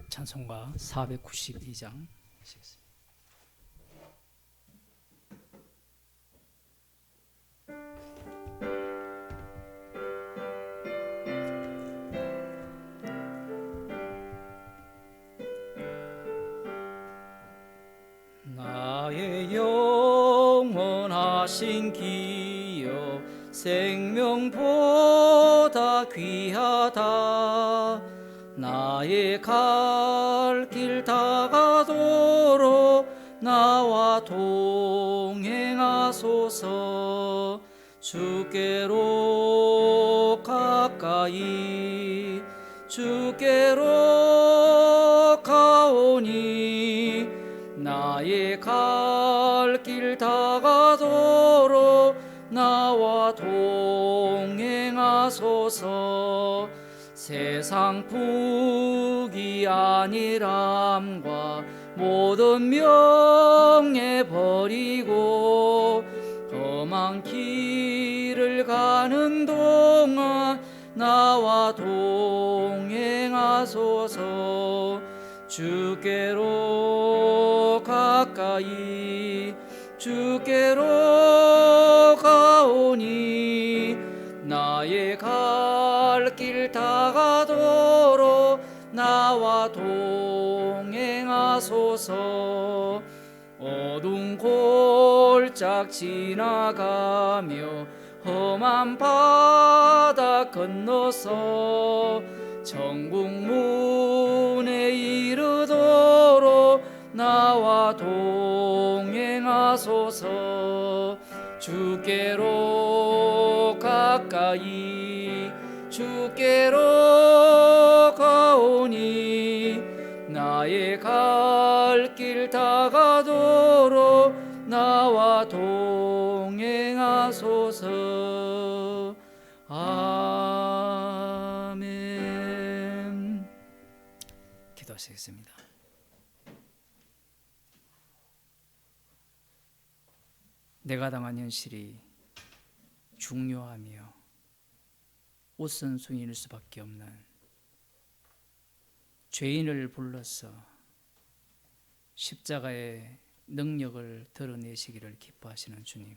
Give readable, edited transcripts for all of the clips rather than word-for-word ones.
찬송가 492장 하시겠습니다. 나의 영원하신 기여 생명보다 귀하다. 나의 갈 길 다가도록 나와 동행하소서. 주께로 가까이 주께로 가오니 나의 갈 길 다가도록 나와 동행하소서. 세상 북이 아니람과 모든 명예 버리고 험한 길을 가는 동안 나와 동행하소서. 주께로 가까이 주께로 가오니 나의 갈 길 다가도록 나와 동행하소서. 어두운 골짝 지나가며 험한 바다 건너서 천국 문에 이르도록 나와 동행하소서. 주께로 가까이 주께로 가오니 나의 갈 길 다가도록 나와 동행하소서. 아멘. 기도하시겠습니다. 내가 당한 현실이 중요하며 우선순위일 수밖에 없는 죄인을 불러서 십자가의 능력을 드러내시기를 기뻐하시는 주님,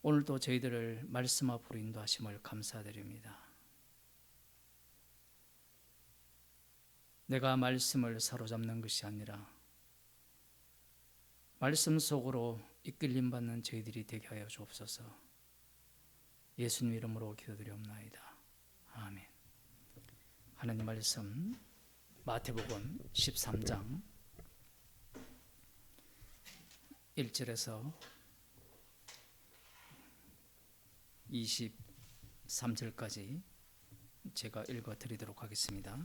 오늘도 저희들을 말씀 앞으로 인도하심을 감사드립니다. 내가 말씀을 사로잡는 것이 아니라 말씀 속으로 이끌림 받는 저희들이 되게 하여 주옵소서. 예수님 이름으로 기도드리옵나이다. 아멘. 하나님 말씀 마태복음 13장 1절에서 23절까지 제가 읽어드리도록 하겠습니다.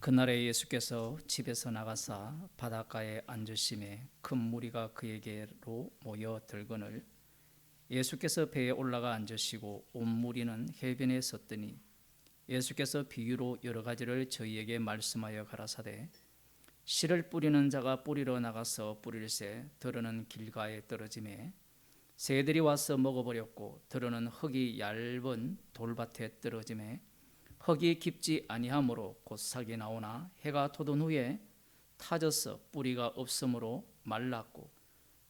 그날에 예수께서 집에서 나가사 바닷가에 앉으심에 큰 무리가 그에게로 모여 들거늘 예수께서 배에 올라가 앉으시고 온 무리는 해변에 섰더니 예수께서 비유로 여러 가지를 저희에게 말씀하여 가라사대 씨를 뿌리는 자가 뿌리러 나가서 뿌릴새 들어는 길가에 떨어지매 새들이 와서 먹어버렸고 들어는 흙이 얇은 돌밭에 떨어지매 흙이 깊지 아니하므로 곧 싹이 나오나 해가 돋은 후에 타져서 뿌리가 없으므로 말랐고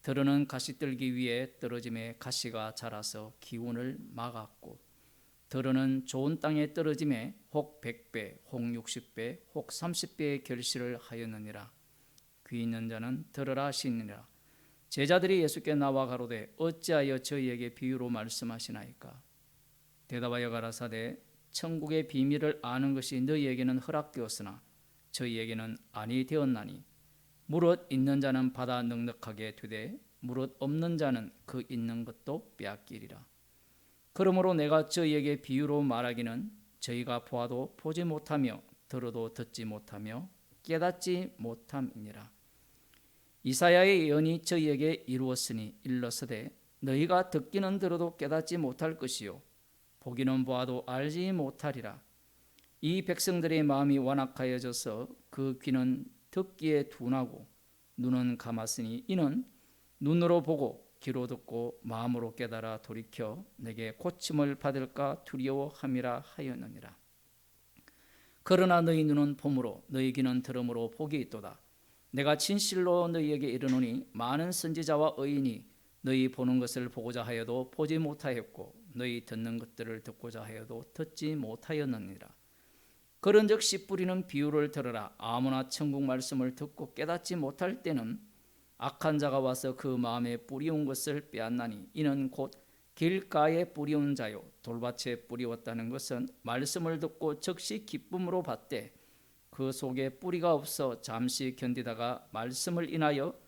들어는 가시떨기 위에 떨어짐에 가시가 자라서 기운을 막았고 들어는 좋은 땅에 떨어짐에 혹 100배 혹 60배 혹 30배의 결실을 하였느니라. 귀 있는 자는 들으라 하시니라. 제자들이 예수께 나와 가로되 어찌하여 저희에게 비유로 말씀하시나이까. 대답하여 가라사대 천국의 비밀을 아는 것이 너희에게는 허락되었으나 저희에게는 아니 되었나니 무릇 있는 자는 받아 넉넉하게 되되 무릇 없는 자는 그 있는 것도 빼앗기리라. 그러므로 내가 저희에게 비유로 말하기는 저희가 보아도 보지 못하며 들어도 듣지 못하며 깨닫지 못함이니라. 이사야의 예언이 저희에게 이루었으니 일러서되 너희가 듣기는 들어도 깨닫지 못할 것이요 보기는 보아도 알지 못하리라. 이 백성들의 마음이 완악하여져서 그 귀는 듣기에 둔하고 눈은 감았으니 이는 눈으로 보고 귀로 듣고 마음으로 깨달아 돌이켜 내게 고침을 받을까 두려워함이라 하였느니라. 그러나 너희 눈은 봄으로 너희 귀는 들음으로 복이 있도다. 내가 진실로 너희에게 이르노니 많은 선지자와 의인이 너희 보는 것을 보고자 하여도 보지 못하였고 너희 듣는 것들을 듣고자 하여도 듣지 못하였느니라. 그런즉 씨 뿌리는 비유를 들으라. 아무나 천국 말씀을 듣고 깨닫지 못할 때는 악한 자가 와서 그 마음에 뿌리운 것을 빼앗나니 이는 곧 길가에 뿌리운 자요 돌밭에 뿌리웠다는 것은 말씀을 듣고 즉시 기쁨으로 받되 그 속에 뿌리가 없어 잠시 견디다가 말씀을 인하여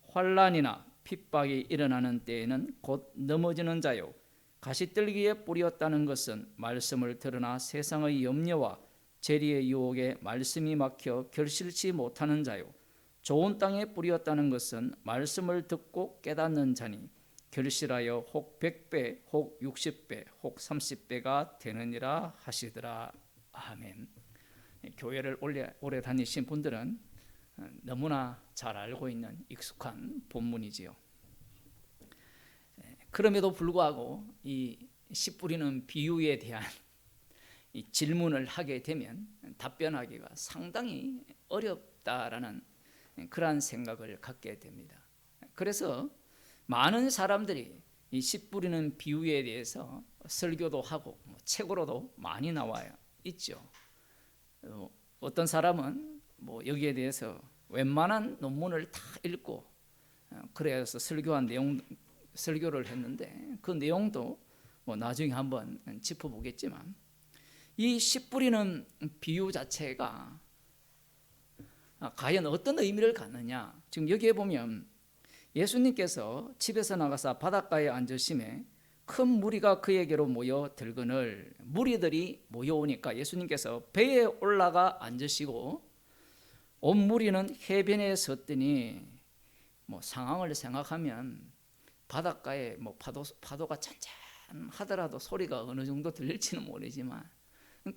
환난이나 핍박이 일어나는 때에는 곧 넘어지는 자요 가시떨기에 뿌리었다는 것은 말씀을 들으나 세상의 염려와 재리의 유혹에 말씀이 막혀 결실치 못하는 자요 좋은 땅에 뿌리었다는 것은 말씀을 듣고 깨닫는 자니 결실하여 혹 100배 혹 60배 혹 30배가 되느니라 하시더라. 아멘. 교회를 오래 다니신 분들은 너무나 잘 알고 있는 익숙한 본문이지요. 그럼에도 불구하고 이 씨 뿌리는 비유에 대한 이 질문을 하게 되면 답변하기가 상당히 어렵다라는 그러한 생각을 갖게 됩니다. 그래서 많은 사람들이 이 씨 뿌리는 비유에 대해서 설교도 하고 책으로도 많이 나와요. 있죠. 어떤 사람은 여기에 대해서 웬만한 논문을 다 읽고 그래서 설교를 했는데 그 내용도 나중에 한번 짚어보겠지만 이 씨 뿌리는 비유 자체가 과연 어떤 의미를 갖느냐. 지금 여기에 보면 예수님께서 집에서 나가사 바닷가에 앉으심에 큰 무리가 그에게로 모여 들거늘 무리들이 모여오니까 예수님께서 배에 올라가 앉으시고 온 무리는 해변에 섰더니 상황을 생각하면 바닷가에 파도가 잔잔하더라도 소리가 어느 정도 들릴지는 모르지만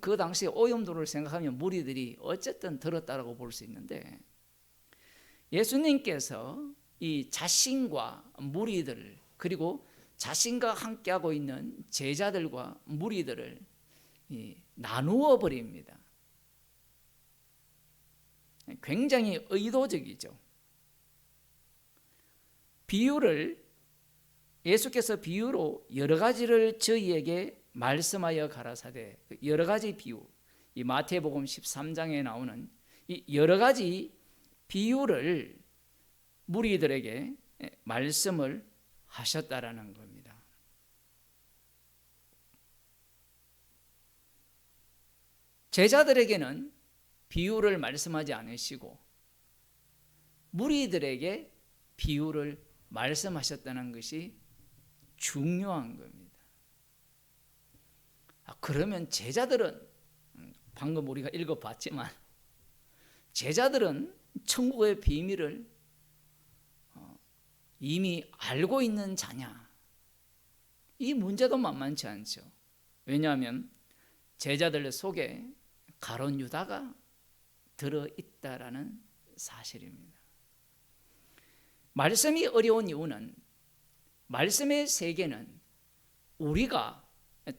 그 당시 오염도를 생각하면 무리들이 어쨌든 들었다라고 볼 수 있는데 예수님께서 이 자신과 무리들 그리고 자신과 함께하고 있는 제자들과 무리들을 나누어 버립니다. 굉장히 의도적이죠. 예수께서 비유로 여러 가지를 저희에게 말씀하여 가라사대 여러 가지 비유, 이 마태복음 13장에 나오는 이 여러 가지 비유를 무리들에게 말씀을 하셨다라는 겁니다. 제자들에게는 비유를 말씀하지 않으시고 무리들에게 비유를 말씀하셨다는 것이 중요한 겁니다. 그러면 제자들은 방금 우리가 읽어봤지만 제자들은 천국의 비밀을 이미 알고 있는 자냐? 이 문제도 만만치 않죠. 왜냐하면 제자들 속에 가룟 유다가 들어있다라는 사실입니다. 말씀이 어려운 이유는 말씀의 세계는 우리가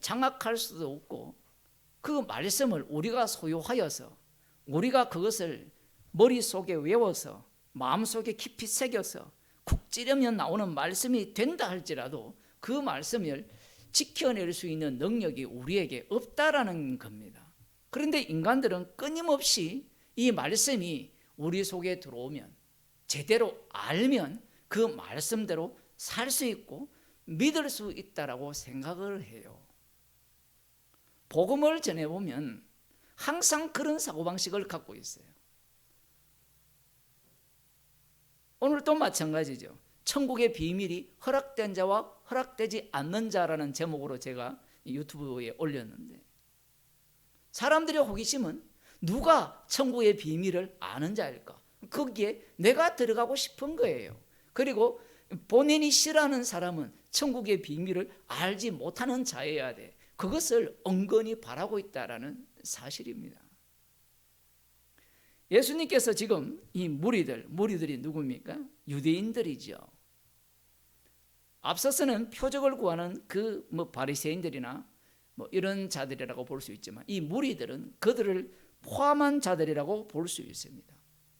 장악할 수도 없고 그 말씀을 우리가 소유하여서 우리가 그것을 머릿속에 외워서 마음속에 깊이 새겨서 쿡 찌르면 나오는 말씀이 된다 할지라도 그 말씀을 지켜낼 수 있는 능력이 우리에게 없다라는 겁니다. 그런데 인간들은 끊임없이 이 말씀이 우리 속에 들어오면 제대로 알면 그 말씀대로 살 수 있고 믿을 수 있다라고 생각을 해요. 복음을 전해보면 항상 그런 사고방식을 갖고 있어요. 오늘도 마찬가지죠. 천국의 비밀이 허락된 자와 허락되지 않는 자라는 제목으로 제가 유튜브에 올렸는데 사람들의 호기심은 누가 천국의 비밀을 아는 자일까? 거기에 내가 들어가고 싶은 거예요. 그리고 본인이 싫어하는 사람은 천국의 비밀을 알지 못하는 자여야 돼. 그것을 은근히 바라고 있다라는 사실입니다. 예수님께서 지금 이 무리들이 누굽니까? 유대인들이죠. 앞서서는 표적을 구하는 그 바리새인들이나 이런 자들이라고 볼 수 있지만 이 무리들은 그들을 포함한 자들이라고 볼 수 있습니다.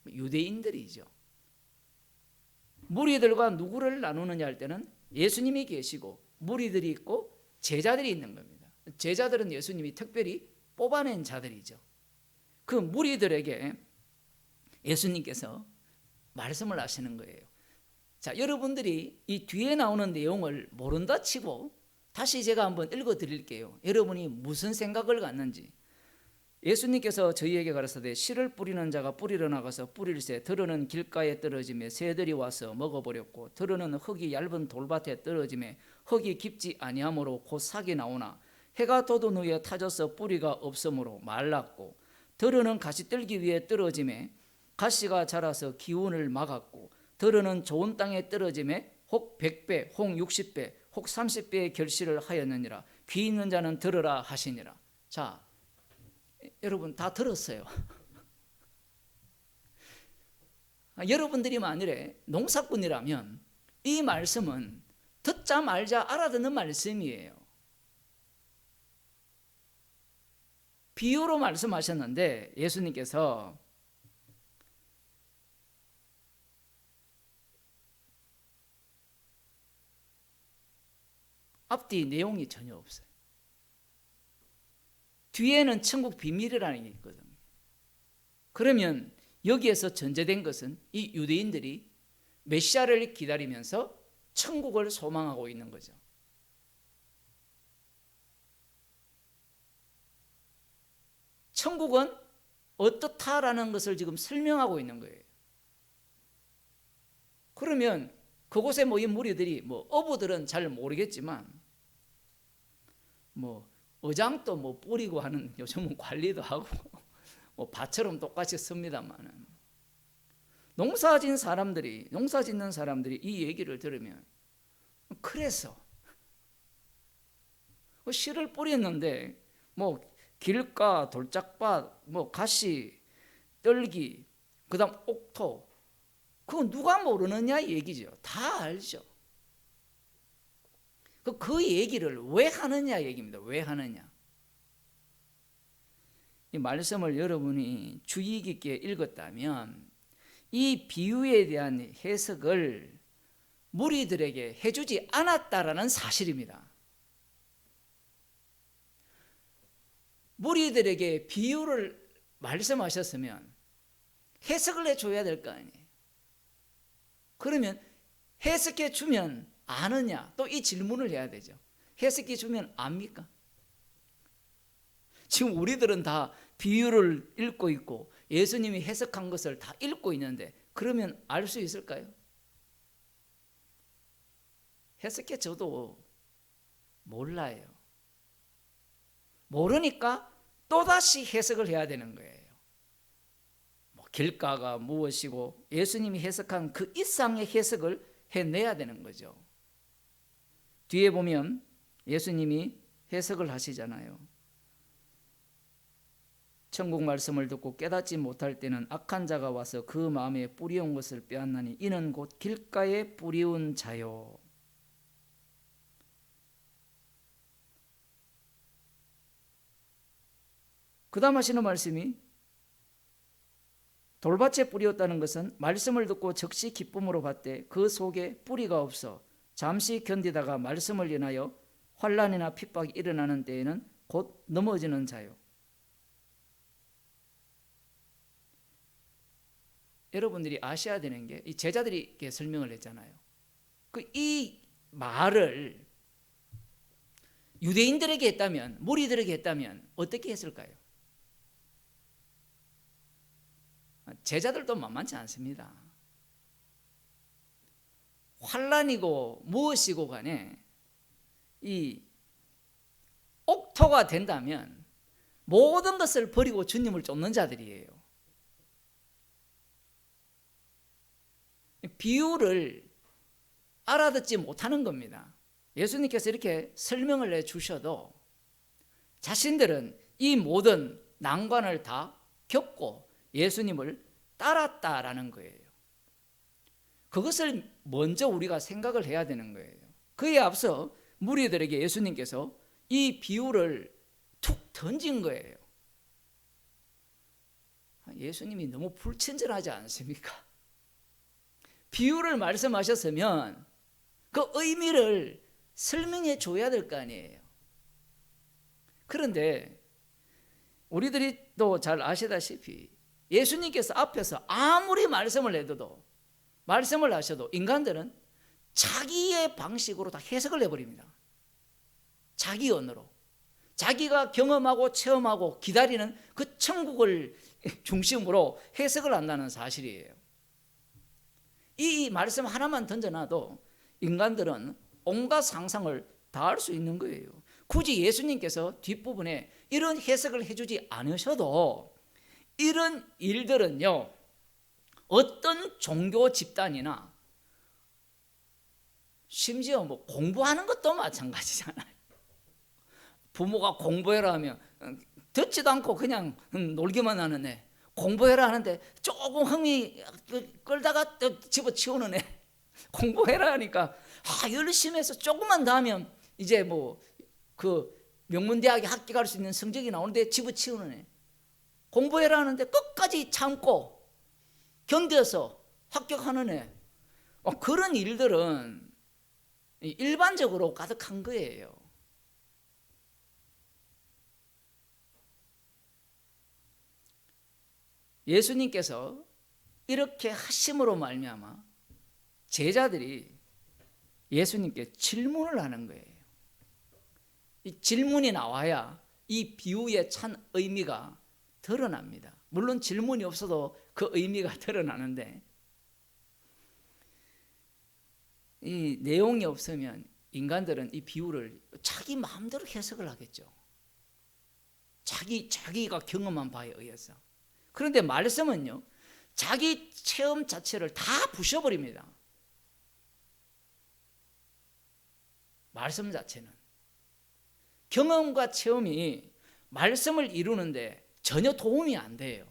유대인들이죠. 무리들과 누구를 나누느냐 할 때는 예수님이 계시고 무리들이 있고 제자들이 있는 겁니다. 제자들은 예수님이 특별히 뽑아낸 자들이죠. 그 무리들에게 예수님께서 말씀을 하시는 거예요. 자, 여러분들이 이 뒤에 나오는 내용을 모른다 치고 다시 제가 한번 읽어 드릴게요. 여러분이 무슨 생각을 갖는지. 예수님께서 저희에게 가라사대 씨를 뿌리는 자가 뿌리러 나가서 뿌릴새 들어는 길가에 떨어지며 새들이 와서 먹어버렸고 들어는 흙이 얇은 돌밭에 떨어지며 흙이 깊지 아니하므로 곧 삭이 나오나 해가 돋은 후에 타져서 뿌리가 없으므로 말랐고 들어는 가시떨기 위에 떨어지며 가시가 자라서 기운을 막았고 들어는 좋은 땅에 떨어지며 혹 100배 혹 60배 혹 30배의 결실을 하였느니라. 귀 있는 자는 들으라 하시니라. 자, 여러분 다 들었어요. 여러분들이 만일에 농사꾼이라면 이 말씀은 듣자 말자 알아듣는 말씀이에요. 비유로 말씀하셨는데 예수님께서 앞뒤 내용이 전혀 없어요. 뒤에는 천국 비밀이라는 게 있거든요. 그러면 여기에서 전제된 것은 이 유대인들이 메시아를 기다리면서 천국을 소망하고 있는 거죠. 천국은 어떻다라는 것을 지금 설명하고 있는 거예요. 그러면 그곳에 모인 무리들이 어부들은 잘 모르겠지만 어장도 뿌리고 하는 요즘은 관리도 하고 밭처럼 똑같이 씁니다만은 농사 짓는 사람들이 이 얘기를 들으면 그래서 씨를 뿌렸는데 길가, 돌짝밭, 가시, 떨기, 그다음 옥토 그거 누가 모르느냐 얘기죠. 다 알죠. 그 얘기를 왜 하느냐 얘기입니다. 왜 하느냐. 이 말씀을 여러분이 주의 깊게 읽었다면 이 비유에 대한 해석을 무리들에게 해주지 않았다라는 사실입니다. 무리들에게 비유를 말씀하셨으면 해석을 해줘야 될 거 아니에요. 그러면 해석해 주면 아느냐? 또 이 질문을 해야 되죠. 해석해 주면 압니까? 지금 우리들은 다 비유를 읽고 있고 예수님이 해석한 것을 다 읽고 있는데 그러면 알 수 있을까요? 해석해 줘도 몰라요. 모르니까 또다시 해석을 해야 되는 거예요. 길가가 무엇이고 예수님이 해석한 그 이상의 해석을 해내야 되는 거죠. 뒤에 보면 예수님이 해석을 하시잖아요. 천국 말씀을 듣고 깨닫지 못할 때는 악한 자가 와서 그 마음에 뿌리온 것을 빼앗나니 이는 곧 길가에 뿌리온 자요. 그 다음 하시는 말씀이 돌밭에 뿌리었다는 것은 말씀을 듣고 즉시 기쁨으로 받되 그 속에 뿌리가 없어 잠시 견디다가 말씀을 인하여 환난이나 핍박이 일어나는 때에는 곧 넘어지는 자요. 여러분들이 아셔야 되는 게 이 제자들이 이렇게 설명을 했잖아요. 이 말을 유대인들에게 했다면, 무리들에게 했다면 어떻게 했을까요? 제자들도 만만치 않습니다. 환난이고 무엇이고 간에 이 옥토가 된다면 모든 것을 버리고 주님을 쫓는 자들이에요. 비유를 알아듣지 못하는 겁니다. 예수님께서 이렇게 설명을 해주셔도 자신들은 이 모든 난관을 다 겪고 예수님을 따랐다라는 거예요. 그것을 먼저 우리가 생각을 해야 되는 거예요. 그에 앞서 무리들에게 예수님께서 이 비유를 툭 던진 거예요. 예수님이 너무 불친절하지 않습니까? 비유를 말씀하셨으면 그 의미를 설명해 줘야 될 거 아니에요. 그런데 우리들이 또 잘 아시다시피 예수님께서 앞에서 아무리 말씀을 해도 말씀을 하셔도 인간들은 자기의 방식으로 다 해석을 해버립니다. 자기 언어로. 자기가 경험하고 체험하고 기다리는 그 천국을 중심으로 해석을 한다는 사실이에요. 이 말씀 하나만 던져놔도 인간들은 온갖 상상을 다 할 수 있는 거예요. 굳이 예수님께서 뒷부분에 이런 해석을 해주지 않으셔도 이런 일들은요, 어떤 종교 집단이나 심지어 뭐 공부하는 것도 마찬가지잖아요. 부모가 공부해라 하면 듣지도 않고 그냥 놀기만 하는 애, 공부해라 하는데 조금 흥이 끌다가 또 집어치우는 애, 공부해라 하니까 열심히 해서 조금만 더 하면 이제 뭐 그 명문대학에 합격할 수 있는 성적이 나오는데 집어치우는 애, 공부해라 하는데 끝까지 참고 견뎌서 합격하는 애, 그런 일들은 일반적으로 가득한 거예요. 예수님께서 이렇게 하심으로 말미암아 제자들이 예수님께 질문을 하는 거예요. 이 질문이 나와야 이 비유의 찬 의미가 드러납니다. 물론 질문이 없어도 그 의미가 드러나는데, 이 내용이 없으면 인간들은 이 비유를 자기 마음대로 해석을 하겠죠. 자기가 경험한 바에 의해서. 그런데 말씀은요, 자기 체험 자체를 다 부셔버립니다. 말씀 자체는. 경험과 체험이 말씀을 이루는데 전혀 도움이 안 돼요.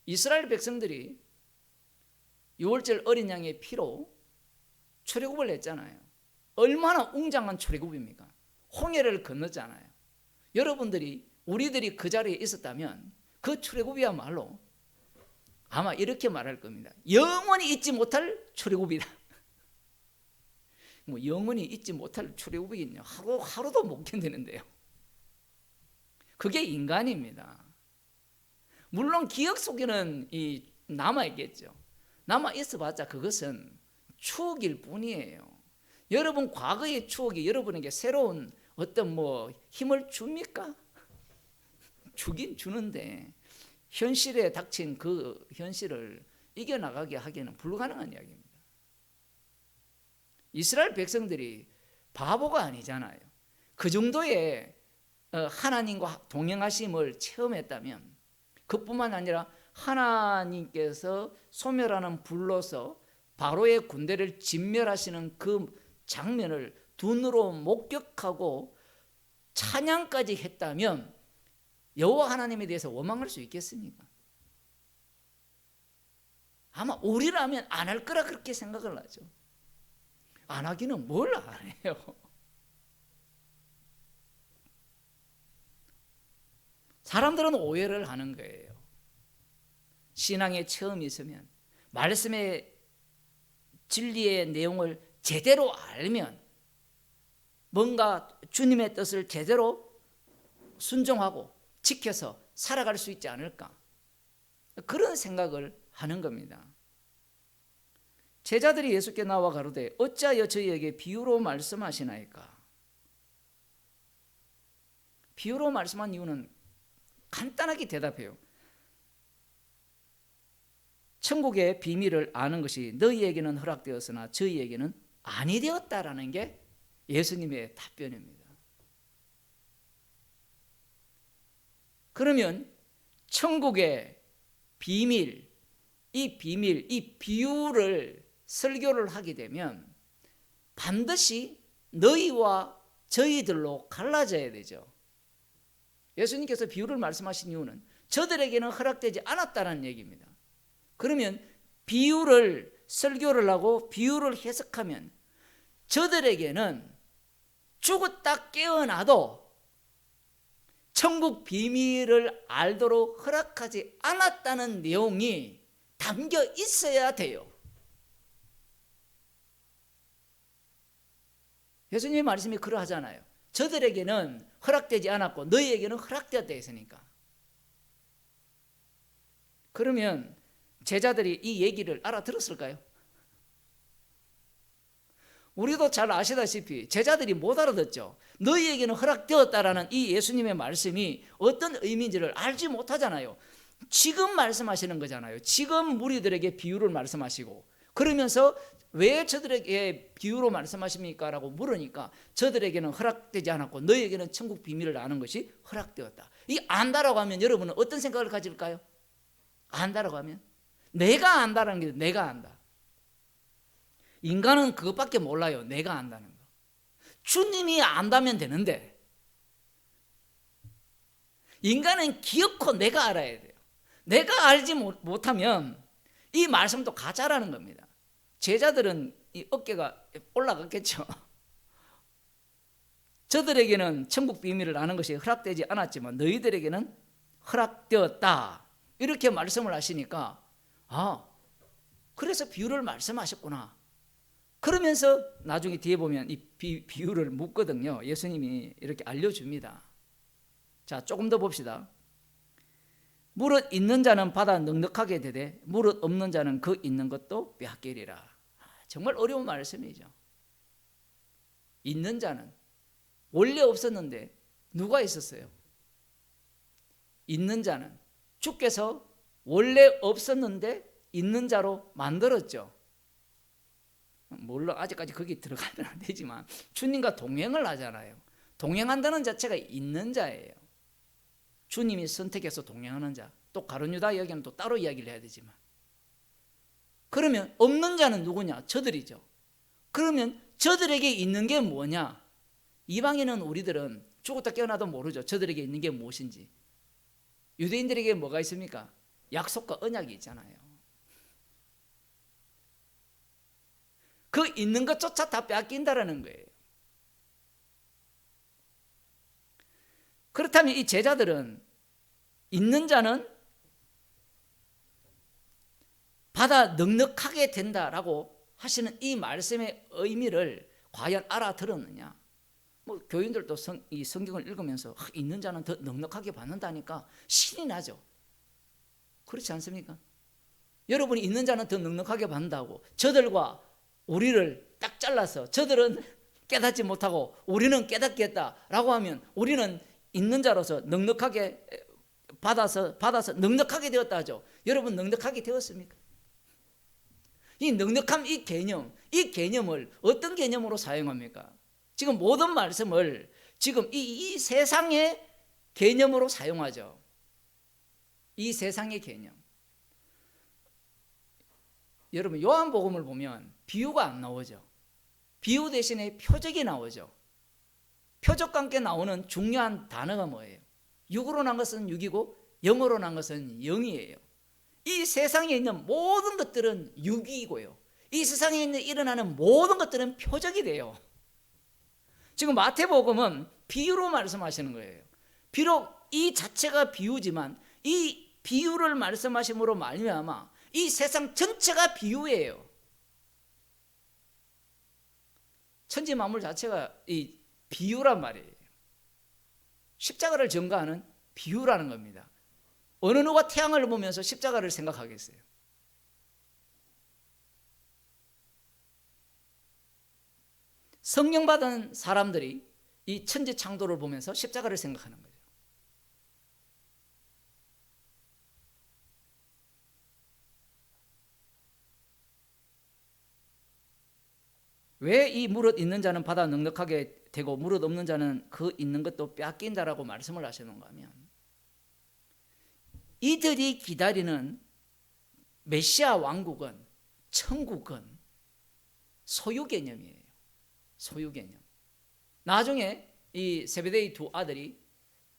이스라엘 백성들이 유월절 어린 양의 피로 출애굽을 했잖아요. 얼마나 웅장한 출애굽입니까? 홍해를 건넜잖아요. 여러분들이, 우리들이 그 자리에 있었다면 그 출애굽이야말로 아마 이렇게 말할 겁니다. 영원히 잊지 못할 출애굽이다. 뭐 영원히 잊지 못할 출애굽이겠냐? 하루도 못 견디는데요. 그게 인간입니다. 물론 기억 속에는 남아 있겠죠. 남아 있어봤자 그것은 추억일 뿐이에요. 여러분 과거의 추억이 여러분에게 새로운 어떤 뭐 힘을 줍니까? 주긴 주는데 현실에 닥친 그 현실을 이겨나가게 하기에는 불가능한 이야기입니다. 이스라엘 백성들이 바보가 아니잖아요. 그 정도의 하나님과 동행하심을 체험했다면, 그뿐만 아니라 하나님께서 소멸하는 불로서 바로의 군대를 진멸하시는 그 장면을 눈으로 목격하고 찬양까지 했다면 여호와 하나님에 대해서 원망할 수 있겠습니까? 아마 우리라면 안 할 거라 그렇게 생각을 하죠. 안 하기는 뭘 안 해요. 사람들은 오해를 하는 거예요. 신앙의 체험이 있으면, 말씀의 진리의 내용을 제대로 알면 뭔가 주님의 뜻을 제대로 순종하고 지켜서 살아갈 수 있지 않을까, 그런 생각을 하는 겁니다. 제자들이 예수께 나와 가로되 어찌하여 저희에게 비유로 말씀하시나이까? 비유로 말씀한 이유는 간단하게 대답해요. 천국의 비밀을 아는 것이 너희에게는 허락되었으나 저희에게는 아니 되었다라는 게 예수님의 답변입니다. 그러면 천국의 비밀, 이 비유를 설교를 하게 되면 반드시 너희와 저희들로 갈라져야 되죠. 예수님께서 비유를 말씀하신 이유는 저들에게는 허락되지 않았다는 얘기입니다. 그러면 비유를 설교를 하고 비유를 해석하면 저들에게는 죽었다 깨어나도 천국 비밀을 알도록 허락하지 않았다는 내용이 담겨 있어야 돼요. 예수님의 말씀이 그러하잖아요. 저들에게는 허락되지 않았고 너희에게는 허락되었다 했으니까. 그러면 제자들이 이 얘기를 알아들었을까요? 우리도 잘 아시다시피 제자들이 못 알아듣죠. 너희에게는 허락되었다라는 이 예수님의 말씀이 어떤 의미인지를 알지 못하잖아요. 지금 말씀하시는 거잖아요. 지금 무리들에게 비유를 말씀하시고, 그러면서 왜 저들에게 비유로 말씀하십니까? 라고 물으니까 저들에게는 허락되지 않았고 너희에게는 천국 비밀을 아는 것이 허락되었다. 이 안다라고 하면 여러분은 어떤 생각을 가질까요? 안다라고 하면 내가 안다라는 게 내가 안다. 인간은 그것밖에 몰라요. 내가 안다는 거. 주님이 안다면 되는데 인간은 기어코 내가 알아야 돼요. 내가 알지 못하면 이 말씀도 가짜라는 겁니다. 제자들은 이 어깨가 올라갔겠죠. 저들에게는 천국 비밀을 아는 것이 허락되지 않았지만 너희들에게는 허락되었다. 이렇게 말씀을 하시니까 그래서 비유를 말씀하셨구나. 그러면서 나중에 뒤에 보면 이 비유를 묻거든요. 예수님이 이렇게 알려줍니다. 자, 조금 더 봅시다. 무릇 있는 자는 받아 넉넉하게 되되 무릇 없는 자는 그 있는 것도 빼앗기리라. 정말 어려운 말씀이죠. 있는 자는 원래 없었는데 누가 있었어요? 있는 자는 주께서 원래 없었는데 있는 자로 만들었죠. 물론 아직까지 거기 들어가면 안 되지만 주님과 동행을 하잖아요. 동행한다는 자체가 있는 자예요. 주님이 선택해서 동행하는 자. 또 가룟유다 이야기는 또 따로 이야기를 해야 되지만, 그러면 없는 자는 누구냐? 저들이죠. 그러면 저들에게 있는 게 뭐냐? 이방인은 우리들은 죽었다 깨어나도 모르죠. 저들에게 있는 게 무엇인지. 유대인들에게 뭐가 있습니까? 약속과 언약이 있잖아요. 그 있는 것조차 다 빼앗긴다라는 거예요. 그렇다면 이 제자들은 있는 자는 받아 넉넉하게 된다라고 하시는 이 말씀의 의미를 과연 알아들었느냐? 뭐 교인들도 이 성경을 읽으면서 있는 자는 더 넉넉하게 받는다니까 신이 나죠. 그렇지 않습니까? 여러분이 있는 자는 더 넉넉하게 받는다고 저들과 우리를 딱 잘라서 저들은 깨닫지 못하고 우리는 깨닫겠다라고 하면 우리는 있는 자로서 넉넉하게 받아서 넉넉하게 되었다 하죠. 여러분 넉넉하게 되었습니까? 이 넉넉함 이 개념을 어떤 개념으로 사용합니까? 지금 모든 말씀을 지금 이 세상의 개념으로 사용하죠. 이 세상의 개념. 여러분 요한복음을 보면 비유가 안 나오죠. 비유 대신에 표적이 나오죠. 표적과 함께 나오는 중요한 단어가 뭐예요? 육으로 난 것은 육이고 영으로 난 것은 영이에요. 이 세상에 있는 모든 것들은 육이고요. 이 세상에 있는 일어나는 모든 것들은 표적이 돼요. 지금 마태복음은 비유로 말씀하시는 거예요. 비록 이 자체가 비유지만 이 비유를 말씀하심으로 말미암아 이 세상 전체가 비유예요. 천지 만물 자체가 이 비유란 말이에요. 십자가를 전가하는 비유라는 겁니다. 어느 누가 태양을 보면서 십자가를 생각하겠어요? 성령 받은 사람들이 이 천지 창조를 보면서 십자가를 생각하는 거죠. 왜 이 무릇 있는 자는 받아 넉넉하게 되고 무릇 없는 자는 그 있는 것도 빼앗긴다라고 말씀을 하시는가 하면, 이들이 기다리는 메시아 왕국은, 천국은 소유 개념이에요. 소유 개념. 나중에 이 세베데이 두 아들이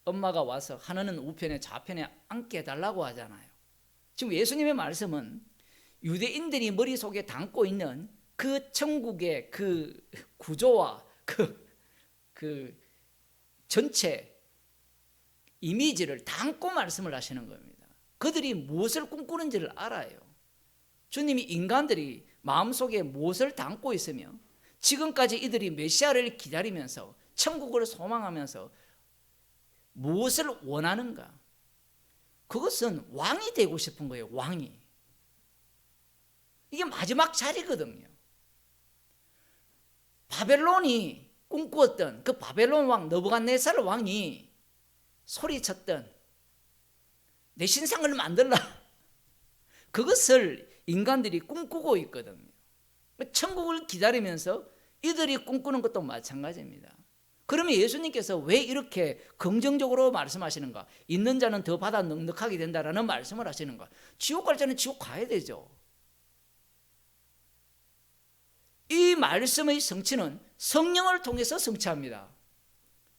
엄마가 와서 하나는 우편에 좌편에 앉게 해달라고 하잖아요. 지금 예수님의 말씀은 유대인들이 머릿속에 담고 있는 그 천국의 그 구조와 그 전체 이미지를 담고 말씀을 하시는 겁니다. 그들이 무엇을 꿈꾸는지를 알아요. 주님이 인간들이 마음속에 무엇을 담고 있으며 지금까지 이들이 메시아를 기다리면서 천국을 소망하면서 무엇을 원하는가? 그것은 왕이 되고 싶은 거예요. 왕이. 이게 마지막 자리거든요. 바벨론이 꿈꾸었던 그 바벨론 왕 느부갓네살 왕이 소리쳤던 내 신상을 만들라. 그것을 인간들이 꿈꾸고 있거든요. 천국을 기다리면서 이들이 꿈꾸는 것도 마찬가지입니다. 그러면 예수님께서 왜 이렇게 긍정적으로 말씀하시는가? 있는 자는 더 받아 넉넉하게 된다라는 말씀을 하시는가? 지옥 갈 자는 지옥 가야 되죠. 이 말씀의 성취는 성령을 통해서 성취합니다.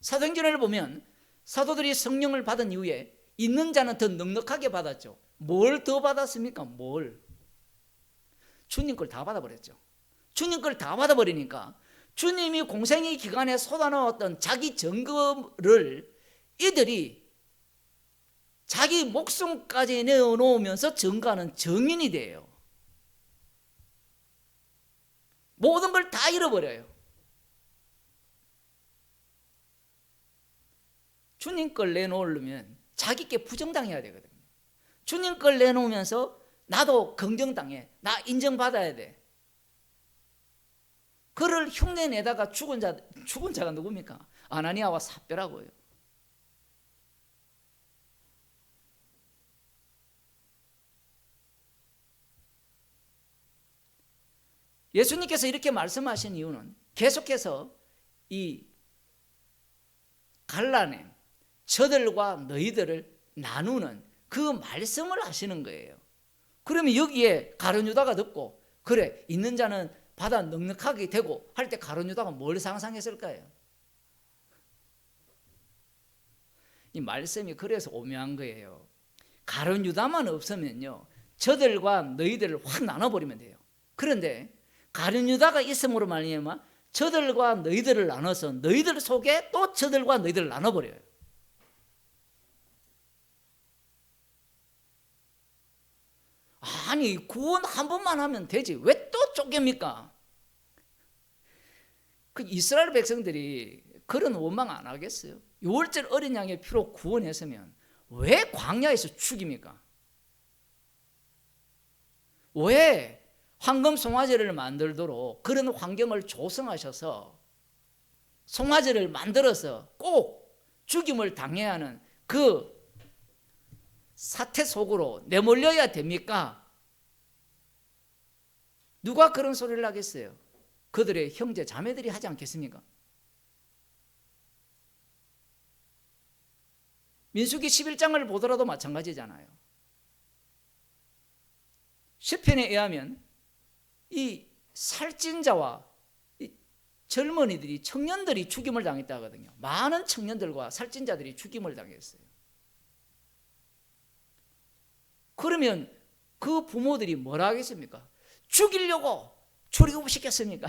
사도행전을 보면 사도들이 성령을 받은 이후에 있는 자는 더 넉넉하게 받았죠. 뭘 더 받았습니까? 주님 걸 다 받아버렸죠. 주님 걸 다 받아버리니까 주님이 공생의 기간에 쏟아놓았던 자기 정금을 이들이 자기 목숨까지 내어놓으면서 증거하는 증인이 돼요. 모든 걸 다 잃어버려요. 주님 걸 내놓으려면 자기께 부정당해야 되거든요. 주님 걸 내놓으면서 나도 긍정당해. 나 인정받아야 돼. 그를 흉내내다가 죽은 자가 누굽니까? 아나니아와 삽비라고요. 예수님께서 이렇게 말씀하신 이유는 계속해서 이 갈라냄, 저들과 너희들을 나누는 그 말씀을 하시는 거예요. 그러면 여기에 가룟 유다가 듣고 그래 있는 자는 받아 넉넉하게 되고 할 때 가룟 유다가 뭘 상상했을까요? 이 말씀이 그래서 오묘한 거예요. 가룟 유다만 없으면요 저들과 너희들을 확 나눠버리면 돼요. 그런데 가룟 유다가 있음으로 말미암아 저들과 너희들을 나눠서 너희들 속에 또 저들과 너희들을 나눠버려요. 아니 구원 한 번만 하면 되지 왜 또 쪼갭니까? 그 이스라엘 백성들이 그런 원망 안 하겠어요? 6월절 어린 양의 피로 구원했으면 왜 광야에서 죽입니까? 왜 황금 송아지를 만들도록 그런 환경을 조성하셔서 송아지를 만들어서 꼭 죽임을 당해야 하는 그 사태 속으로 내몰려야 됩니까? 누가 그런 소리를 하겠어요? 그들의 형제 자매들이 하지 않겠습니까? 민수기 11장을 보더라도 마찬가지잖아요. 시편에 의하면 이 살찐자와 이 젊은이들이 청년들이 죽임을 당했다 하거든요. 많은 청년들과 살찐자들이 죽임을 당했어요. 그러면 그 부모들이 뭐라 하겠습니까? 죽이려고 출애굽 시켰습니까?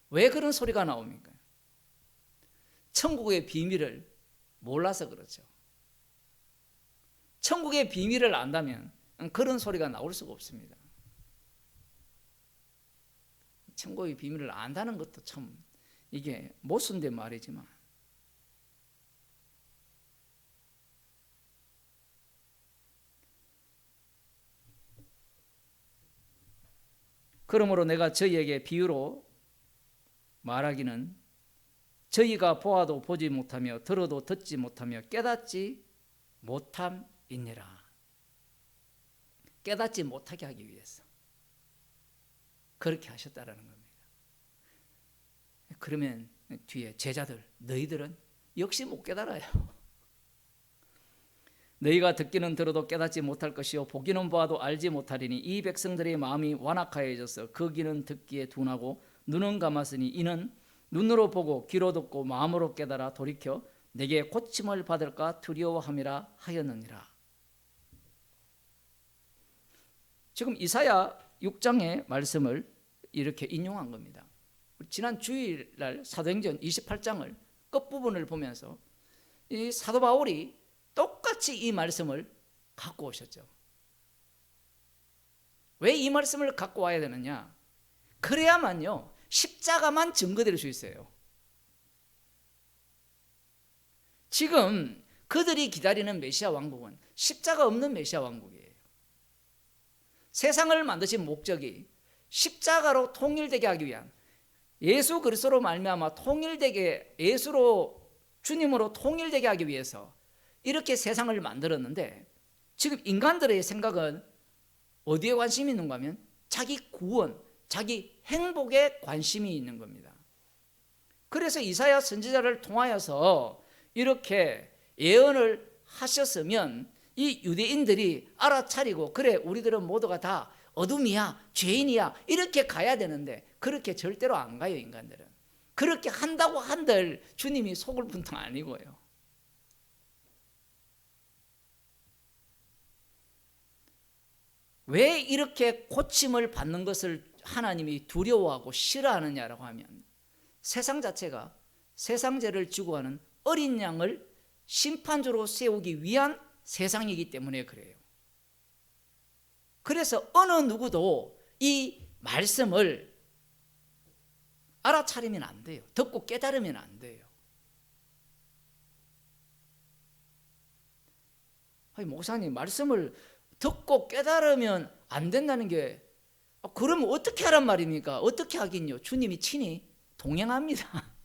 왜 그런 소리가 나옵니까? 천국의 비밀을 몰라서 그렇죠. 천국의 비밀을 안다면 그런 소리가 나올 수가 없습니다. 천국의 비밀을 안다는 것도 참 이게 모순된 말이지만 그러므로 내가 저희에게 비유로 말하기는 저희가 보아도 보지 못하며 들어도 듣지 못하며 깨닫지 못함이니라. 깨닫지 못하게 하기 위해서 그렇게 하셨다라는 겁니다. 그러면 뒤에 제자들 너희들은 역시 못 깨달아요. 너희가 듣기는 들어도 깨닫지 못할 것이요 보기는 보아도 알지 못하리니 이 백성들의 마음이 완악하여져서 그 귀는 듣기에 둔하고 눈은 감았으니 이는 눈으로 보고 귀로 듣고 마음으로 깨달아 돌이켜 내게 고침을 받을까 두려워함이라 하였느니라. 지금 이사야 6장의 말씀을 이렇게 인용한 겁니다. 지난 주일날 사도행전 28장을 끝부분을 보면서 이 사도 바울이 똑같이 이 말씀을 갖고 오셨죠. 왜 이 말씀을 갖고 와야 되느냐? 그래야만요 십자가만 증거될 수 있어요. 지금 그들이 기다리는 메시아 왕국은 십자가 없는 메시아 왕국이에요. 세상을 만드신 목적이 십자가로 통일되게 하기 위한, 예수 그리스도로 말미암아 통일되게, 예수로 주님으로 통일되게 하기 위해서 이렇게 세상을 만들었는데, 지금 인간들의 생각은 어디에 관심이 있는가 하면 자기 구원, 자기 행복에 관심이 있는 겁니다. 그래서 이사야 선지자를 통하여서 이렇게 예언을 하셨으면 이 유대인들이 알아차리고, 그래 우리들은 모두가 다 어둠이야, 죄인이야, 이렇게 가야 되는데 그렇게 절대로 안 가요. 인간들은 그렇게 한다고 한들 주님이 속을 분탕 아니고요. 왜 이렇게 고침을 받는 것을 하나님이 두려워하고 싫어하느냐라고 하면, 세상 자체가 세상 죄를 지고 가는 어린 양을 심판주로 세우기 위한 세상이기 때문에 그래요. 그래서 어느 누구도 이 말씀을 알아차리면 안 돼요. 듣고 깨달으면 안 돼요. 아니, 목사님 말씀을 듣고 깨달으면 안 된다는 게, 그러면 어떻게 하란 말입니까? 어떻게 하긴요? 주님이 친히 동행합니다.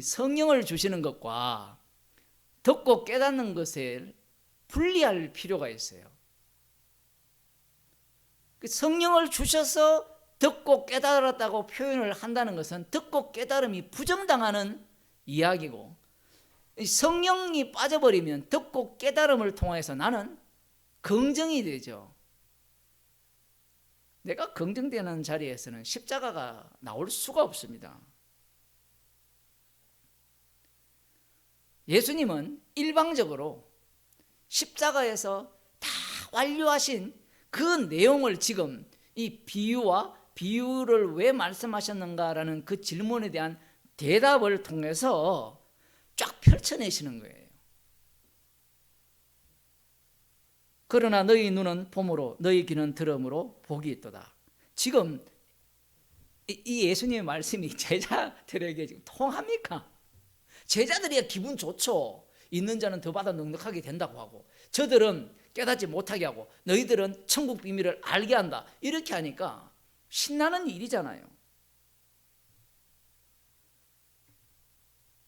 성령을 주시는 것과 듣고 깨닫는 것을 분리할 필요가 있어요. 성령을 주셔서 듣고 깨달았다고 표현을 한다는 것은 듣고 깨달음이 부정당하는 이야기고, 성령이 빠져버리면 듣고 깨달음을 통해서 나는 긍정이 되죠. 내가 긍정되는 자리에서는 십자가가 나올 수가 없습니다. 예수님은 일방적으로 십자가에서 다 완료하신 그 내용을 지금 이 비유를 왜 말씀하셨는가라는 그 질문에 대한 대답을 통해서 쫙 펼쳐내시는 거예요. 그러나 너희 눈은 봄으로 너희 귀는 들음으로 복이 있도다. 지금 이 예수님의 말씀이 제자들에게 지금 통합니까? 제자들이야 기분 좋죠. 있는 자는 더 받아 넉넉하게 된다고 하고, 저들은 깨닫지 못하게 하고, 너희들은 천국 비밀을 알게 한다, 이렇게 하니까 신나는 일이잖아요.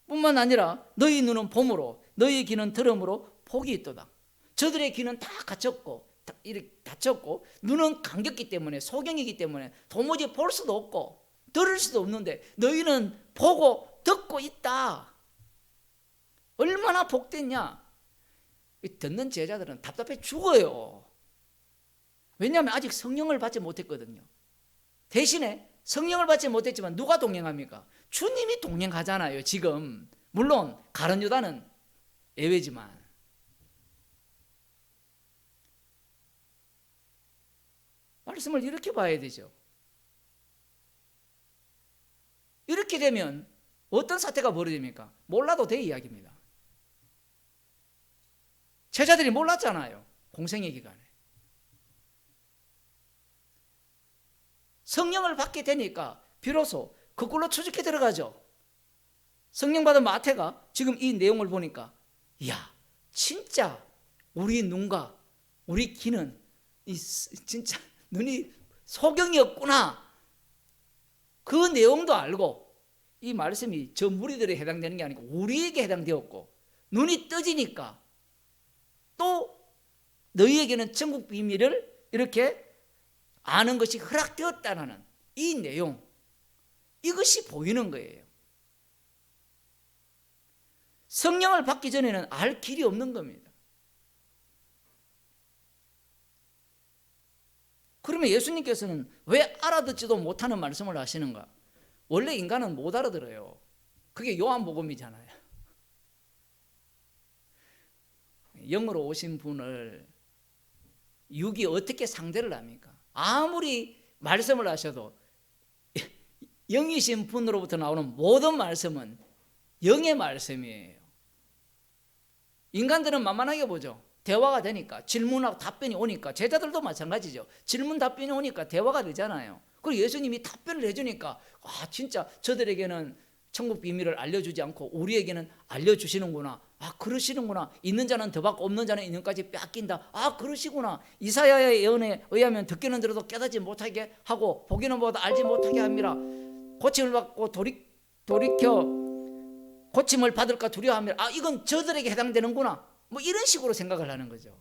뿐만 아니라 너희 눈은 봄으로 너희 귀는 들음으로 복이 있도다. 저들의 귀는 다 닫혔고 눈은 감겼기 때문에, 소경이기 때문에 도무지 볼 수도 없고 들을 수도 없는데 너희는 보고 듣고 있다. 얼마나 복됐냐. 듣는 제자들은 답답해 죽어요. 왜냐하면 아직 성령을 받지 못했거든요. 대신에 성령을 받지 못했지만 누가 동행합니까? 주님이 동행하잖아요. 지금 물론 가룟 유다는 예외지만. 말씀을 이렇게 봐야 되죠. 이렇게 되면 어떤 사태가 벌어집니까? 몰라도 돼 이야기입니다. 제자들이 몰랐잖아요. 공생의 기간에. 성령을 받게 되니까 비로소 그걸로 추적해 들어가죠. 성령 받은 마태가 지금 이 내용을 보니까, 이야, 진짜 우리 눈과 우리 귀는 진짜 눈이 소경이었구나. 그 내용도 알고, 이 말씀이 저 무리들에 해당되는 게 아니고 우리에게 해당되었고, 눈이 떠지니까 또 너희에게는 천국 비밀을 이렇게 아는 것이 허락되었다는 이 내용, 이것이 보이는 거예요. 성령을 받기 전에는 알 길이 없는 겁니다. 그러면 예수님께서는 왜 알아듣지도 못하는 말씀을 하시는가? 원래 인간은 못 알아들어요. 그게 요한복음이잖아요. 영으로 오신 분을 육이 어떻게 상대를 합니까? 아무리 말씀을 하셔도 영이신 분으로부터 나오는 모든 말씀은 영의 말씀이에요. 인간들은 만만하게 보죠. 대화가 되니까, 질문하고 답변이 오니까. 제자들도 마찬가지죠. 질문 답변이 오니까 대화가 되잖아요. 그리고 예수님이 답변을 해주니까 진짜 저들에게는 천국 비밀을 알려주지 않고 우리에게는 알려주시는구나. 그러시는구나. 있는 자는 더 받고 없는 자는 있는 까지 뺏긴다. 그러시구나. 이사야의 예언에 의하면 듣기는 들어도 깨닫지 못하게 하고 보기는 보다 알지 못하게 합니다. 고침을 받고 돌이켜 고침을 받을까 두려워합니다. 이건 저들에게 해당되는구나. 뭐 이런 식으로 생각을 하는 거죠.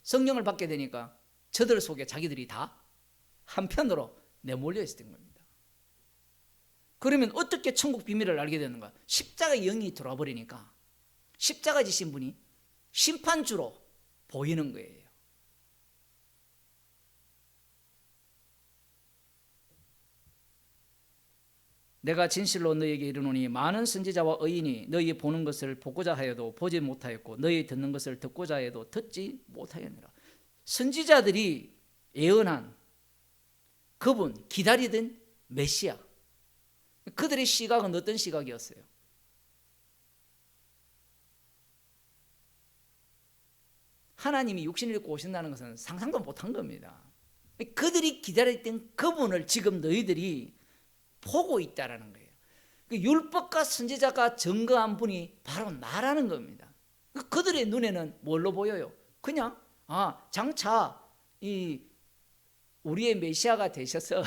성령을 받게 되니까 저들 속에 자기들이 다 한편으로 내몰려 있었던 겁니다. 그러면 어떻게 천국 비밀을 알게 되는가? 십자가의 영이 들어와 버리니까 십자가 지신 분이 심판주로 보이는 거예요. 내가 진실로 너희에게 이르노니 많은 선지자와 의인이 너희 보는 것을 보고자 하여도 보지 못하였고 너희 듣는 것을 듣고자 해도 듣지 못하였느라. 선지자들이 예언한 그분, 기다리던 메시아, 그들의 시각은 어떤 시각이었어요? 하나님이 육신을 입고 오신다는 것은 상상도 못한 겁니다. 그들이 기다렸던 그분을 지금 너희들이 보고 있다라는 거예요. 율법과 선지자가 증거한 분이 바로 나라는 겁니다. 그들의 눈에는 뭘로 보여요? 그냥 장차 이 우리의 메시아가 되셔서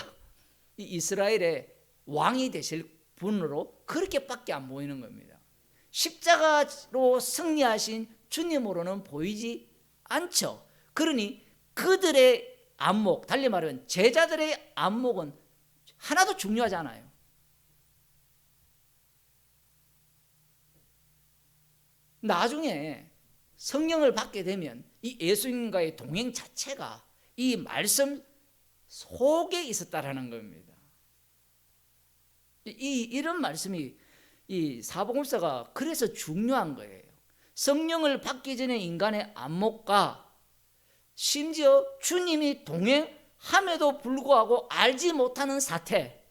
이 이스라엘의 왕이 되실 분으로 그렇게밖에 안 보이는 겁니다. 십자가로 승리하신 주님으로는 보이지 않죠. 그러니 그들의 안목, 달리 말하면 제자들의 안목은 하나도 중요하지 않아요. 나중에 성령을 받게 되면 이 예수님과의 동행 자체가 이 말씀 속에 있었다라는 겁니다. 이런 말씀이 이 사복음서가 그래서 중요한 거예요. 성령을 받기 전에 인간의 안목과 심지어 주님이 동행함에도 불구하고 알지 못하는 사태,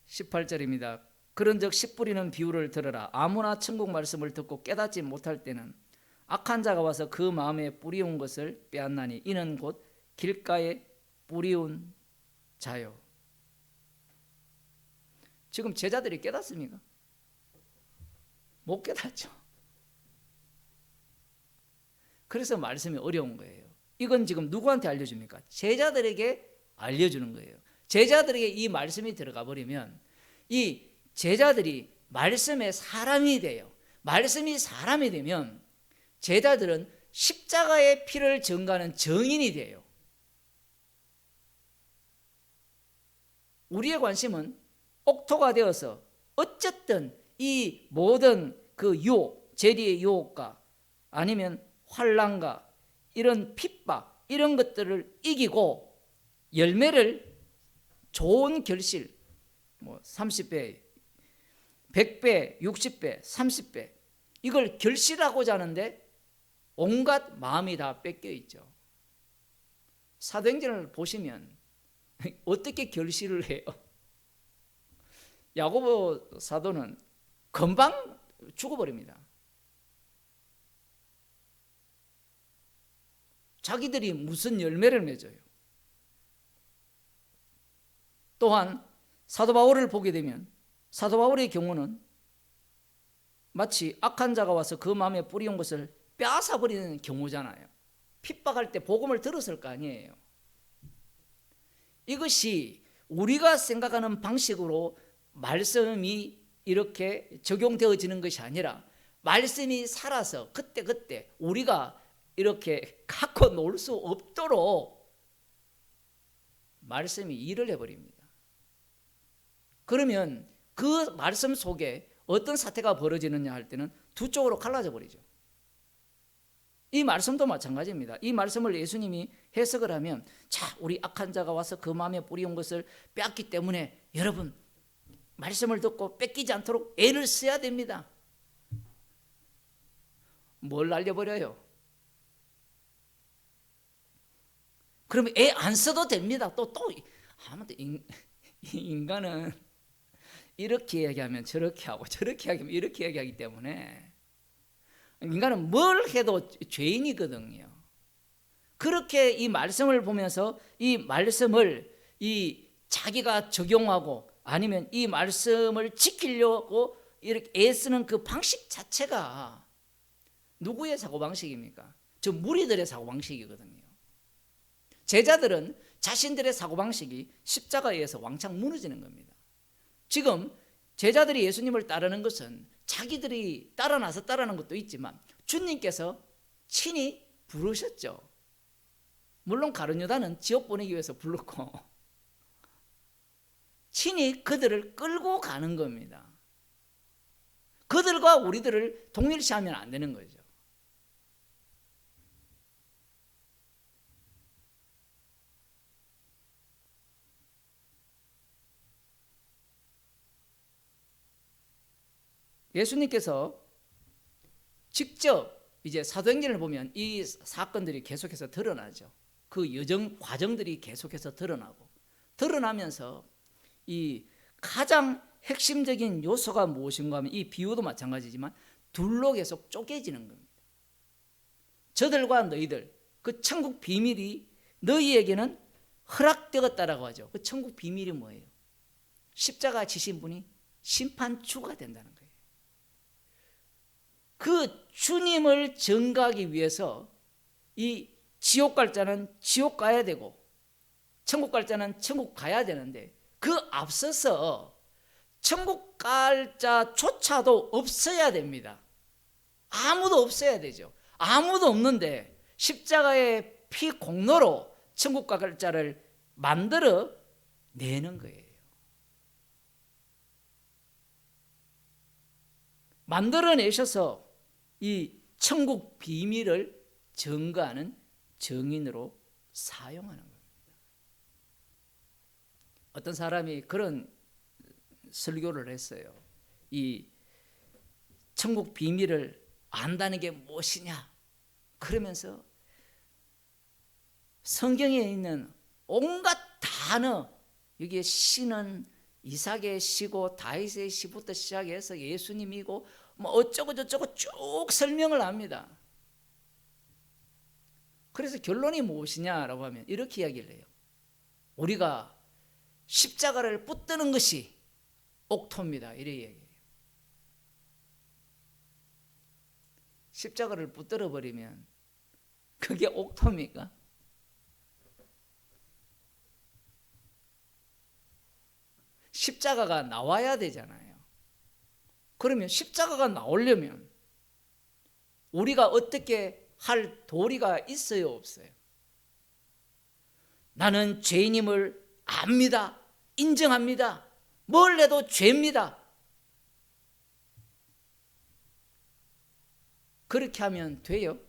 (18절입니다) 그런즉 씨 뿌리는 비유를 들으라. 아무나 천국 말씀을 듣고 깨닫지 못할 때는 악한 자가 와서 그 마음에 뿌리운 것을 빼앗나니 이는 곧 길가에 뿌리운 자요. 지금 제자들이 깨닫습니까? 못 깨닫죠. 그래서 말씀이 어려운 거예요. 이건 지금 누구한테 알려줍니까? 제자들에게 알려주는 거예요. 제자들에게 이 말씀이 들어가 버리면 이 제자들이 말씀의 사람이 돼요. 말씀이 사람이 되면 제자들은 십자가의 피를 증거하는 증인이 돼요. 우리의 관심은 옥토가 되어서 어쨌든 이 모든 그 유혹, 재리의 유혹과 아니면 환난과 이런 핍박, 이런 것들을 이기고 열매를 좋은 결실, 30배, 100배, 60배, 30배 이걸 결실하고자 하는데 온갖 마음이 다 뺏겨 있죠. 사도행전을 보시면 어떻게 결실을 해요? 야고보 사도는 금방 죽어버립니다. 자기들이 무슨 열매를 맺어요? 또한 사도 바울을 보게 되면 사도 바울의 경우는 마치 악한 자가 와서 그 마음에 뿌리온 것을 빼앗아 버리는 경우잖아요. 핍박할 때 복음을 들었을 거 아니에요. 이것이 우리가 생각하는 방식으로 말씀이 이렇게 적용되어지는 것이 아니라 말씀이 살아서 그때그때 우리가 이렇게 갖고 놀 수 없도록 말씀이 일을 해버립니다. 그러면 그 말씀 속에 어떤 사태가 벌어지느냐 할 때는 두 쪽으로 갈라져 버리죠. 이 말씀도 마찬가지입니다. 이 말씀을 예수님이 해석을 하면 우리 악한 자가 와서 그 마음에 뿌리온 것을 빼앗기 때문에 여러분 말씀을 듣고 뺏기지 않도록 애를 써야 됩니다. 뭘 날려버려요? 그러면 애 안 써도 됩니다. 또 아무튼 인간은 이렇게 얘기하면 저렇게 하고 저렇게 얘기하면 이렇게 얘기하기 때문에 인간은 뭘 해도 죄인이거든요. 그렇게 이 말씀을 보면서 이 말씀을 자기가 적용하고 아니면 이 말씀을 지키려고 이렇게 애쓰는 그 방식 자체가 누구의 사고방식입니까? 저 무리들의 사고방식이거든요. 제자들은 자신들의 사고방식이 십자가에 의해서 왕창 무너지는 겁니다. 지금 제자들이 예수님을 따르는 것은 자기들이 따라나서 따르는 것도 있지만 주님께서 친히 부르셨죠. 물론 가룟유다는 지옥 보내기 위해서 불렀고 친히 그들을 끌고 가는 겁니다. 그들과 우리들을 동일시하면 안 되는 거죠. 예수님께서 직접 이제 사도행전을 보면 이 사건들이 계속해서 드러나죠. 그 여정 과정들이 계속해서 드러나면서 이 가장 핵심적인 요소가 무엇인가 하면 이 비유도 마찬가지지만 둘로 계속 쪼개지는 겁니다. 저들과 너희들, 그 천국 비밀이 너희에게는 허락되었다라고 하죠. 그 천국 비밀이 뭐예요? 십자가 지신 분이 심판주가 된다는 거예요. 그 주님을 전가하기 위해서 이 지옥 갈 자는 지옥 가야 되고 천국 갈 자는 천국 가야 되는데 그 앞서서 천국 갈 자조차도 없어야 됩니다. 아무도 없어야 되죠. 아무도 없는데 십자가의 피 공로로 천국 갈 자를 만들어 내는 거예요. 만들어내셔서 이 천국 비밀을 증거하는 증인으로 사용하는 겁니다. 어떤 사람이 그런 설교를 했어요. 이 천국 비밀을 안다는 게 무엇이냐? 그러면서 성경에 있는 온갖 단어, 여기에 시는 이삭의 시고 다윗의 시부터 시작해서 예수님이고 뭐 어쩌고 저쩌고 쭉 설명을 합니다. 그래서 결론이 무엇이냐라고 하면 이렇게 이야기를 해요. 우리가 십자가를 붙드는 것이 옥토입니다. 이래 얘기해요. 십자가를 붙들어 버리면 그게 옥토입니까? 십자가가 나와야 되잖아요. 그러면 십자가가 나오려면 우리가 어떻게 할 도리가 있어요, 없어요? 나는 죄인임을 압니다. 인정합니다. 뭘 해도 죄입니다. 그렇게 하면 돼요?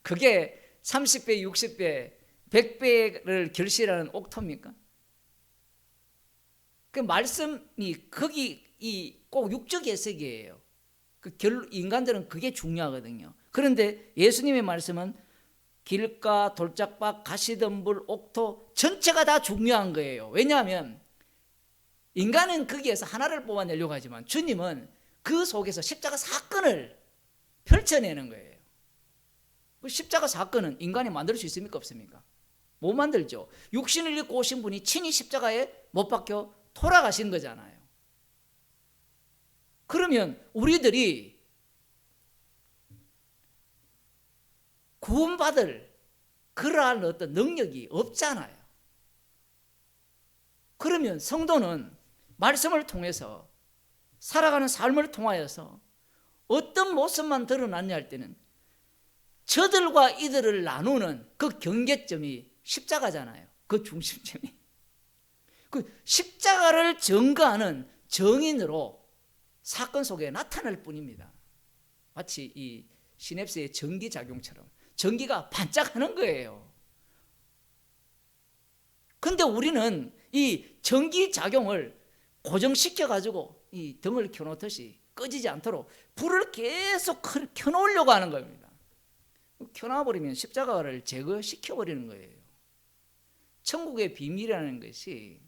그게 30배, 60배, 100배를 결실하는 옥토입니까? 그 말씀이 거기 꼭 육적 해석이에요. 인간들은 그게 중요하거든요. 그런데 예수님의 말씀은 길가, 돌짝밭, 가시덤불, 옥토 전체가 다 중요한 거예요. 왜냐하면 인간은 거기에서 하나를 뽑아내려고 하지만 주님은 그 속에서 십자가 사건을 펼쳐내는 거예요. 그 십자가 사건은 인간이 만들 수 있습니까, 없습니까? 못 만들죠. 육신을 입고 오신 분이 친히 십자가에 못 박혀 돌아가신 거잖아요. 그러면 우리들이 구원받을 그러한 어떤 능력이 없잖아요. 그러면 성도는 말씀을 통해서 살아가는 삶을 통하여서 어떤 모습만 드러났냐 할 때는 저들과 이들을 나누는 그 경계점이 십자가잖아요. 그 중심점이. 그 십자가를 증거하는 정인으로 사건 속에 나타날 뿐입니다. 마치 이 시냅스의 전기작용처럼 전기가 반짝하는 거예요. 근데 우리는 이 전기작용을 고정시켜 가지고 이 등을 켜놓듯이 꺼지지 않도록 불을 계속 켜놓으려고 하는 겁니다. 켜놔버리면 십자가를 제거시켜버리는 거예요. 천국의 비밀이라는 것이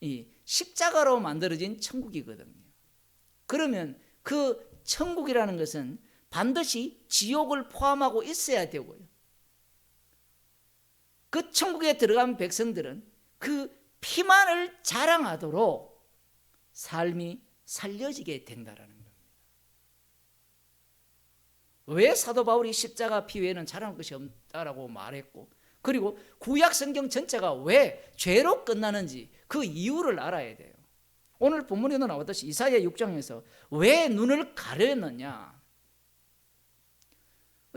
이 십자가로 만들어진 천국이거든요. 그러면 그 천국이라는 것은 반드시 지옥을 포함하고 있어야 되고요. 그 천국에 들어간 백성들은 그 피만을 자랑하도록 삶이 살려지게 된다라는 겁니다. 왜 사도 바울이 십자가 피 외에는 자랑할 것이 없다라고 말했고, 그리고 구약 성경 전체가 왜 죄로 끝나는지 그 이유를 알아야 돼요. 오늘 본문에도 나왔듯이 이사야 6장에서 왜 눈을 가렸느냐,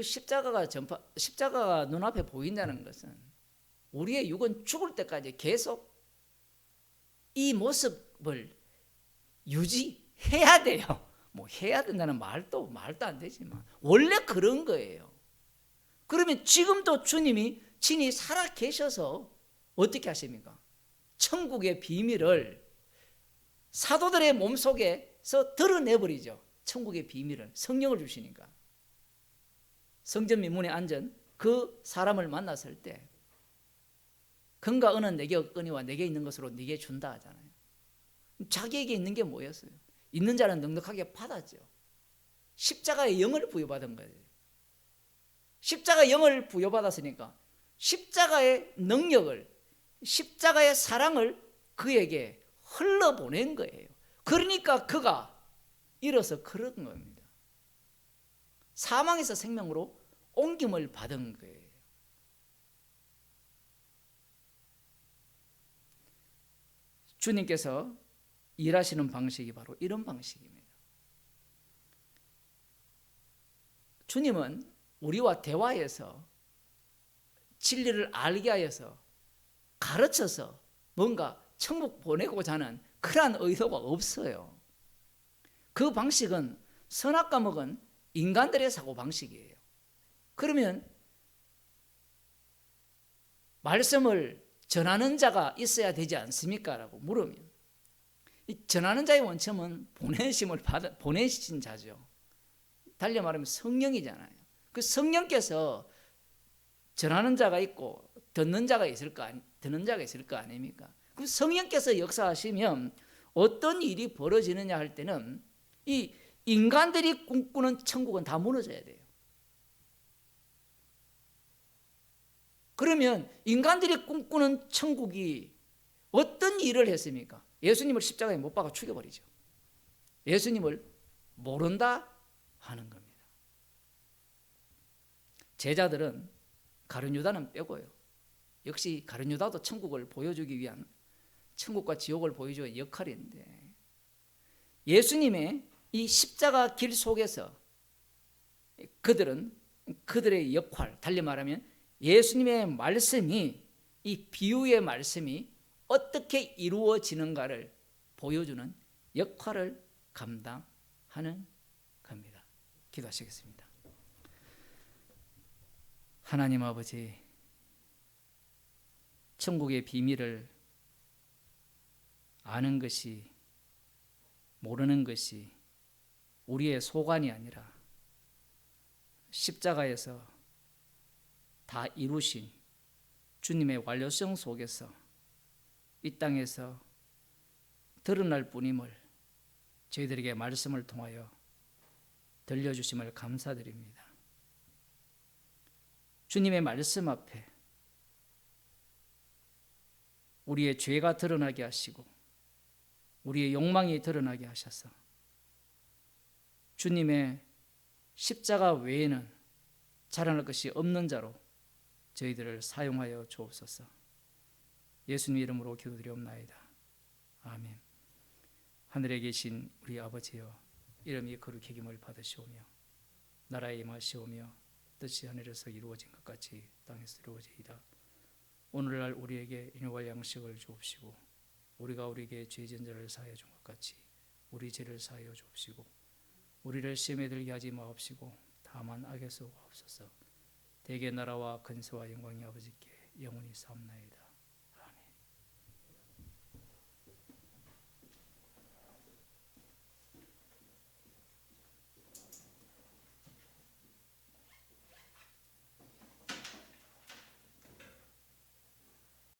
십자가가 눈앞에 보인다는 것은 우리의 육은 죽을 때까지 계속 이 모습을 유지해야 돼요. 뭐 해야 된다는 말도 안 되지만 원래 그런 거예요. 그러면 지금도 주님이 친히 살아 계셔서 어떻게 하십니까? 천국의 비밀을 사도들의 몸속에서 드러내버리죠. 천국의 비밀을, 성령을 주시니까. 성전 민문에 앉은 그 사람을 만났을 때 금과 은은 내게 없거니와 내게 있는 것으로 네게 준다 하잖아요. 자기에게 있는 게 뭐였어요? 있는 자는 넉넉하게 받았죠. 십자가의 영을 부여받은 거예요. 십자가의 영을 부여받았으니까 십자가의 능력을, 십자가의 사랑을 그에게 흘러보낸 거예요. 그러니까 그가 일어서 그런 겁니다. 사망에서 생명으로 옮김을 받은 거예요. 주님께서 일하시는 방식이 바로 이런 방식입니다. 주님은 우리와 대화해서 진리를 알게 하여서 가르쳐서 뭔가 천국 보내고자 하는 그러한 의도가 없어요. 그 방식은 선악과 먹은 인간들의 사고방식이에요. 그러면 말씀을 전하는 자가 있어야 되지 않습니까? 라고 물으면 이 전하는 자의 원천은 보내신 자죠. 달리 말하면 성령이잖아요. 그 성령께서 전하는 자가 있고 듣는 자가 있을 거 아닙니까? 그 성령께서 역사하시면 어떤 일이 벌어지느냐 할 때는 이 인간들이 꿈꾸는 천국은 다 무너져야 돼요. 그러면 인간들이 꿈꾸는 천국이 어떤 일을 했습니까? 예수님을 십자가에 못 박아 죽여버리죠. 예수님을 모른다 하는 겁니다. 제자들은 가룟 유다는 빼고요. 역시 가룟 유다도 천국을 보여주기 위한, 천국과 지옥을 보여주는 역할인데, 예수님의 이 십자가 길 속에서 그들은 그들의 역할, 달리 말하면 예수님의 말씀이, 이 비유의 말씀이 어떻게 이루어지는가를 보여주는 역할을 감당하는 겁니다. 기도하시겠습니다. 하나님 아버지, 천국의 비밀을 아는 것이, 모르는 것이 우리의 소관이 아니라 십자가에서 다 이루신 주님의 완료성 속에서 이 땅에서 드러날 뿐임을 저희들에게 말씀을 통하여 들려주심을 감사드립니다. 주님의 말씀 앞에 우리의 죄가 드러나게 하시고 우리의 욕망이 드러나게 하셔서 주님의 십자가 외에는 자랑할 것이 없는 자로 저희들을 사용하여 주옵소서. 예수님 이름으로 기도드리옵나이다. 아멘. 하늘에 계신 우리 아버지여, 이름이 거룩히 여김을 받으시오며 나라에 임하시오며 뜻이 하늘에서 이루어진 것 같이 땅에서 이루어지이다. 오늘날 우리에게 일용할 양식을 주옵시고 우리가 우리에게 죄진 자를 사하여 준 것 같이 우리 죄를 사하여 주옵시고 우리를 시험에 들게 하지 마옵시고 다만 악에서 구하옵소서. 대개 나라와 근세와 영광이 아버지께 영원히 사옵나이다.